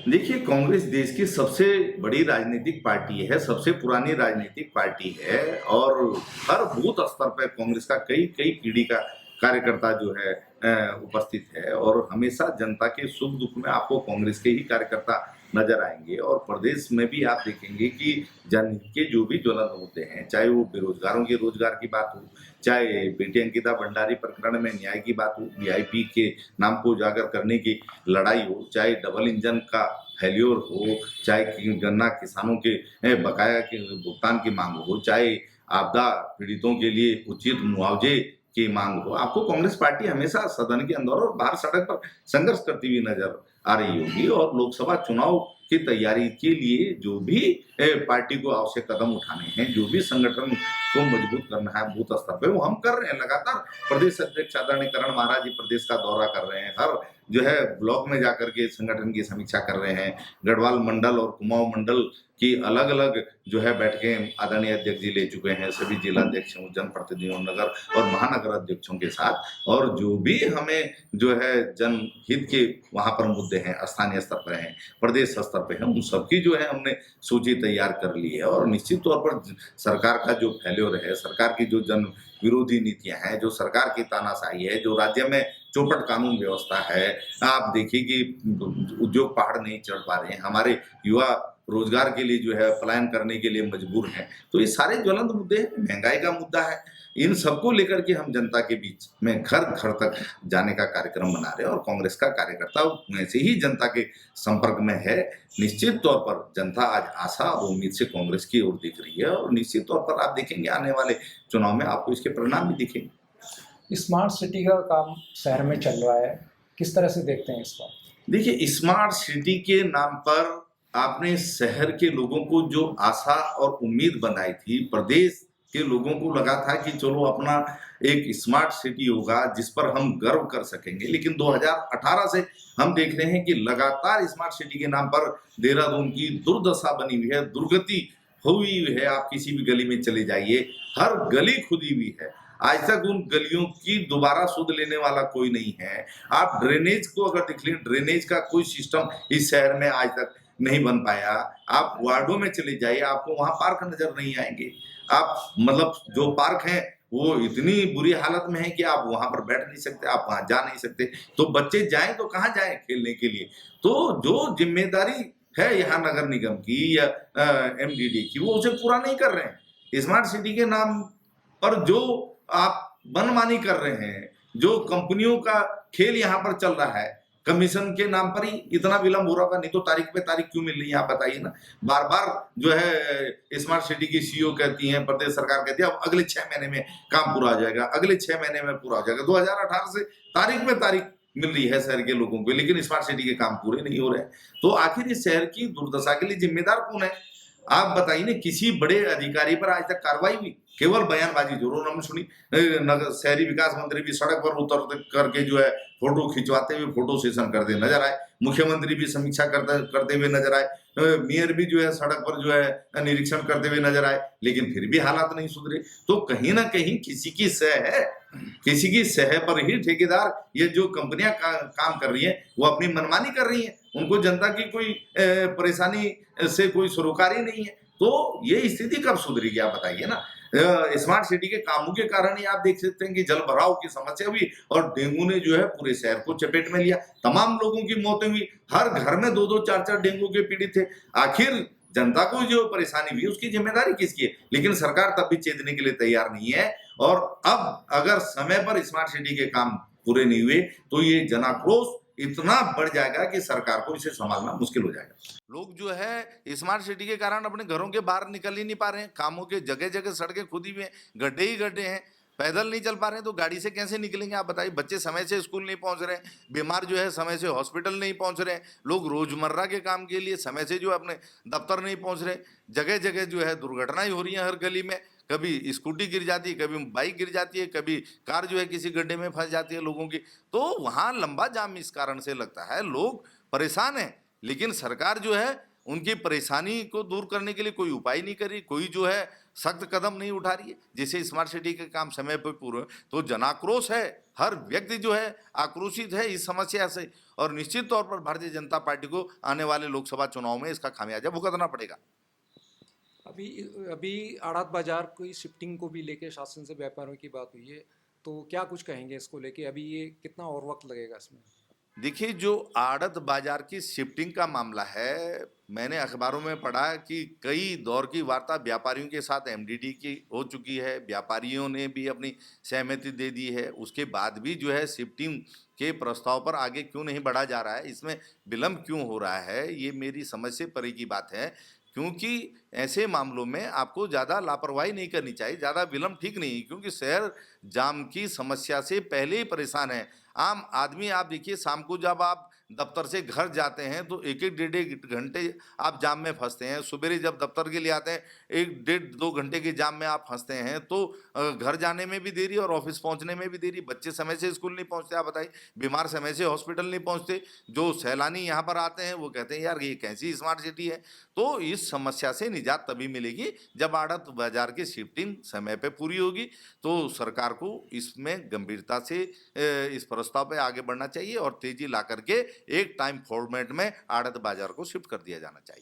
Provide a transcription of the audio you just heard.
देखिए, कांग्रेस देश की सबसे बड़ी राजनीतिक पार्टी है, सबसे पुरानी राजनीतिक पार्टी है और हर बूथ स्तर पर कांग्रेस का कई पीढ़ी का कार्यकर्ता जो है उपस्थित है और हमेशा जनता के सुख-दुख में आपको कांग्रेस के ही कार्यकर्ता नज़र आएँगे और प्रदेश में भी आप देखेंगे कि जनहित के जो भी ज्वलंत मुद्दे हैं, चाहे वो बेरोजगारों के रोजगार की बात हो, चाहे बेटी अंकिता भंडारी प्रकरण में न्याय की बात हो, वीआईपी के नाम को उजागर करने की लड़ाई हो, चाहे डबल इंजन का फेल्योर हो, चाहे गन्ना किसानों के बकाया के भुगतान की मांग हो, चाहे आपदा पीड़ितों के लिए उचित मुआवजे की मांग हो, आपको कांग्रेस पार्टी हमेशा सदन के अंदर और बाहर सड़क पर संघर्ष करती हुई नजर आ रही होगी और लोकसभा चुनाव की तैयारी के लिए जो भी पार्टी को आवश्यक कदम उठाने हैं, जो भी संगठन को मजबूत करना है बूथ स्तर पे, वो हम कर रहे हैं। लगातार प्रदेश अध्यक्ष आदरणीय करण महाराज जी प्रदेश का दौरा कर रहे हैं, हर जो है ब्लॉक में जाकर के संगठन की समीक्षा कर रहे हैं। गढ़वाल मंडल और कुमाऊं मंडल की अलग-अलग जो है बैठकें आदरणीय अध्यक्ष जी ले चुके हैं, सभी जिलाध्यक्षों, जनप्रतिनिधियों, नगर और महानगर अध्यक्षों के साथ और जो भी हमें जो है जनहित के वहाँ पर मुद्दे हैं, स्थानीय स्तर पर हैं, प्रदेश स्तर पे हैं, उन सबकी जो है हमने सूची तैयार कर ली है और निश्चित तौर पर सरकार का जो फेल्योर है, सरकार की जो जन विरोधी नीतियां हैं, जो सरकार की तानाशाही है, जो राज्य में चौपट कानून व्यवस्था है, आप देखिए कि उद्योग पहाड़ नहीं चढ़ पा रहे हैं, हमारे युवा रोजगार के लिए जो है पलायन करने के लिए मजबूर हैं। तो ये सारे ज्वलंत मुद्दे हैं, महंगाई का मुद्दा है, इन सबको लेकर के हम जनता के बीच में घर-घर तक जाने का कार्यक्रम बना रहे हैं और कांग्रेस का कार्यकर्ता वैसे ही जनता के संपर्क में है। निश्चित तौर पर जनता आज आशा और उम्मीद से कांग्रेस की ओर देख रही है और निश्चित तौर पर आप देखेंगे आने वाले चुनाव में आपको इसके परिणाम भी दिखेंगे। स्मार्ट सिटी का काम शहर में चल रहा है, किस तरह से देखते हैं इसको? देखिए, स्मार्ट सिटी के नाम पर आपने शहर के लोगों को जो आशा और उम्मीद बनाई थी, प्रदेश के लोगों को लगा था कि चलो अपना एक स्मार्ट सिटी होगा जिस पर हम गर्व कर सकेंगे, लेकिन 2018 से हम देख रहे हैं कि लगातार स्मार्ट सिटी के नाम पर देहरादून की दुर्दशा बनी हुई है, दुर्गति हुई हुई है। आप किसी भी गली में चले जाइए, हर गली खुदी हुई है। आज तक उन गलियों की दोबारा सुध लेने वाला कोई नहीं है। आप ड्रेनेज को अगर देख लें, ड्रेनेज का कोई सिस्टम इस शहर में आज तक नहीं बन पाया। आप वार्डों में चले जाइए, आपको वहाँ पार्क नजर नहीं आएंगे। आप मतलब जो पार्क हैं वो इतनी बुरी हालत में है कि आप वहाँ पर बैठ नहीं सकते, आप वहाँ जा नहीं सकते। तो बच्चे जाएं तो कहाँ जाएं खेलने के लिए? तो जो जिम्मेदारी है यहाँ नगर निगम की या एमडीडी की, वो उसे पूरा नहीं कर रहे हैं। स्मार्ट सिटी के नाम पर जो आप मनमानी कर रहे हैं, जो कंपनियों का खेल यहाँ पर चल रहा है, कमीशन के नाम पर ही इतना विलंब हो रहा था, नहीं तो तारीख पे तारीख क्यों मिल रही है आप बताइए ना। बार बार जो है स्मार्ट सिटी की सीईओ कहती हैं, प्रदेश सरकार कहती है अब अगले 6 महीने में काम पूरा हो जाएगा, अगले 6 महीने में पूरा हो जाएगा। 2018 से तारीख पे तारीख मिल रही है शहर के लोगों को, लेकिन स्मार्ट सिटी के काम पूरे नहीं हो रहे हैं। तो आखिर इस शहर की दुर्दशा के लिए जिम्मेदार कौन है? आप बताइए ना, किसी बड़े अधिकारी पर आज तक कार्रवाई हुई? केवल बयानबाजी जरूर हमने सुनी। नगर शहरी विकास मंत्री भी सड़क पर उतर करके जो है फोटो खिंचवाते हुए फोटो सेशन करते नजर आए, मुख्यमंत्री भी समीक्षा करते हुए नजर आए, मेयर भी जो है सड़क पर जो है निरीक्षण करते हुए नजर आए, लेकिन फिर भी हालात नहीं सुधरे। तो कहीं ना कहीं किसी की सह है, किसी की सह पर ही ठेकेदार ये जो कंपनियां काम कर रही हैं वो अपनी मनमानी कर रही हैं, उनको जनता की कोई परेशानी से कोई सरोकारी नहीं है। तो ये स्थिति कब सुधरेगी आप बताइए ना। स्मार्ट सिटी के कामों के कारण ही आप देख सकते हैं कि जल भराव की समस्या हुई और डेंगू ने जो है पूरे शहर को चपेट में लिया, तमाम लोगों की मौतें हुई, हर घर में 2-2 4-4 डेंगू के पीड़ित थे। आखिर जनता को जो परेशानी हुई उसकी जिम्मेदारी किसकी है? लेकिन सरकार तब भी चेतने के लिए तैयार नहीं है और अब अगर समय पर स्मार्ट सिटी के काम पूरे नहीं हुए तो ये जनाक्रोश इतना बढ़ जाएगा कि सरकार को इसे संभालना मुश्किल हो जाएगा। लोग जो है स्मार्ट सिटी के कारण अपने घरों के बाहर निकल ही नहीं पा रहे हैं, कामों के जगह जगह सड़कें खुदी हुई हैं, गड्ढे ही गड्ढे हैं, पैदल नहीं चल पा रहे हैं, तो गाड़ी से कैसे निकलेंगे आप बताइए। बच्चे समय से स्कूल नहीं पहुंच रहे हैं, बीमार जो है समय से हॉस्पिटल नहीं पहुंच रहे हैं, लोग रोजमर्रा के काम के लिए समय से जो अपने दफ्तर नहीं पहुंच रहे, जगह जगह जो है दुर्घटनाएं हो रही हैं हर गली में, कभी स्कूटी गिर जाती है, कभी बाइक गिर जाती है, कभी कार जो है किसी गड्ढे में फंस जाती है लोगों की। तो वहाँ लंबा जाम इस कारण से लगता है, लोग परेशान हैं, लेकिन सरकार जो है उनकी परेशानी को दूर करने के लिए कोई उपाय नहीं कर रही, कोई जो है सख्त कदम नहीं उठा रही है जिससे स्मार्ट सिटी के काम समय पर पूरे। तो जनाक्रोश है हर व्यक्ति जो है आक्रोशित है इस समस्या से, और निश्चित तौर पर भारतीय जनता पार्टी को आने वाले लोकसभा चुनाव में इसका खामियाजा भुगतना पड़ेगा। अभी अभी आड़त बाजार की शिफ्टिंग को भी लेके शासन से व्यापारियों की बात हुई है, तो क्या कुछ कहेंगे इसको लेके? अभी ये कितना और वक्त लगेगा इसमें? देखिए, जो आड़त बाजार की शिफ्टिंग का मामला है, मैंने अखबारों में पढ़ा कि कई दौर की वार्ता व्यापारियों के साथ एमडीडी की हो चुकी है, व्यापारियों ने भी अपनी सहमति दे दी है। उसके बाद भी जो है शिफ्टिंग के प्रस्ताव पर आगे क्यों नहीं बढ़ा जा रहा है, इसमें विलंब क्यों हो रहा है, ये मेरी समझ से परे की बात है। क्योंकि ऐसे मामलों में आपको ज़्यादा लापरवाही नहीं करनी चाहिए, ज़्यादा विलंब ठीक नहीं है, क्योंकि शहर जाम की समस्या से पहले ही परेशान है। आम आदमी, आप देखिए, शाम को जब आप दफ्तर से घर जाते हैं तो एक एक डेढ़ डेढ़ घंटे आप जाम में फंसते हैं। सवेरे जब दफ्तर के लिए आते हैं, एक डेढ़ दो घंटे के जाम में आप फंसते हैं, तो घर जाने में भी देरी और ऑफिस पहुंचने में भी देरी। बच्चे समय से स्कूल नहीं पहुंचते, आप बताइए, बीमार समय से हॉस्पिटल नहीं पहुंचते। जो सैलानी यहाँ पर आते हैं वो कहते हैं यार ये कैसी स्मार्ट सिटी है। तो इस समस्या से निजात तभी मिलेगी जब आड़त बाजार की शिफ्टिंग समय पे पूरी होगी। तो सरकार को इसमें गंभीरता से इस प्रस्ताव पे आगे बढ़ना चाहिए और तेजी ला करके एक टाइम फॉर्मेट में आड़त बाजार को शिफ्ट कर दिया जाना चाहिए।